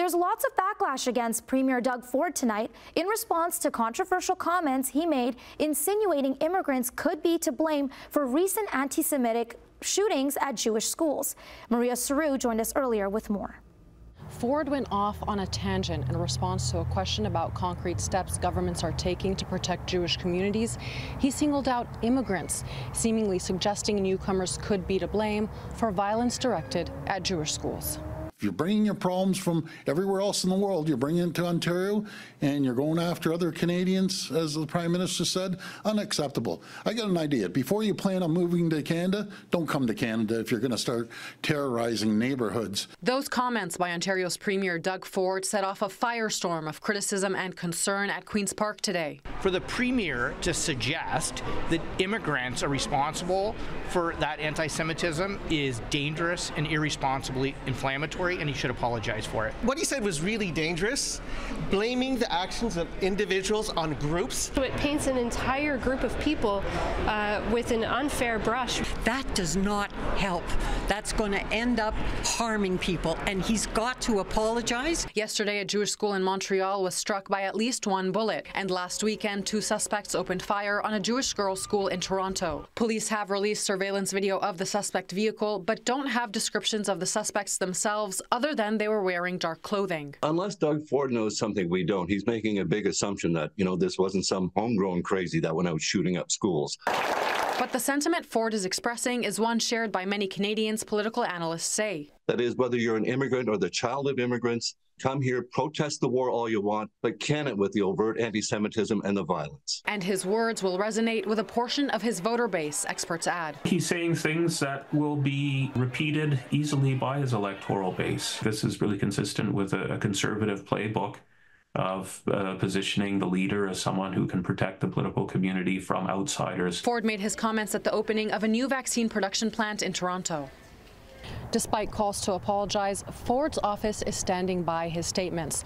There's lots of backlash against Premier Doug Ford tonight in response to controversial comments he made insinuating immigrants could be to blame for recent anti-Semitic shootings at Jewish schools. Maria Saru joined us earlier with more. Ford went off on a tangent in response to a question about concrete steps governments are taking to protect Jewish communities. He singled out immigrants, seemingly suggesting newcomers could be to blame for violence directed at Jewish schools. If you're bringing your problems from everywhere else in the world, you're bringing it to Ontario, and you're going after other Canadians, as the Prime Minister said, unacceptable. I got an idea. Before you plan on moving to Canada, don't come to Canada if you're going to start terrorizing neighbourhoods. Those comments by Ontario's Premier Doug Ford set off a firestorm of criticism and concern at Queen's Park today. For the Premier to suggest that immigrants are responsible for that anti-Semitism is dangerous and irresponsibly inflammatory, and he should apologize for it. What he said was really dangerous, blaming the actions of individuals on groups. So it paints an entire group of people with an unfair brush. That does not help. That's going to end up harming people, and he's got to apologize. Yesterday, a Jewish school in Montreal was struck by at least one bullet, and last weekend, 2 suspects opened fire on a Jewish girls' school in Toronto. Police have released surveillance video of the suspect vehicle, but don't have descriptions of the suspects themselves other than they were wearing dark clothing. Unless Doug Ford knows something we don't, he's making a big assumption that, this wasn't some homegrown crazy that went out shooting up schools. But the sentiment Ford is expressing is one shared by many Canadians, political analysts say. That is, whether you're an immigrant or the child of immigrants, come here, protest the war all you want, but can it with the overt anti-Semitism and the violence. And his words will resonate with a portion of his voter base, experts add. He's saying things that will be repeated easily by his electoral base. This is really consistent with a conservative playbook of positioning the leader as someone who can protect the political community from outsiders. Ford made his comments at the opening of a new vaccine production plant in Toronto. Despite calls to apologize, Ford's office is standing by his statements.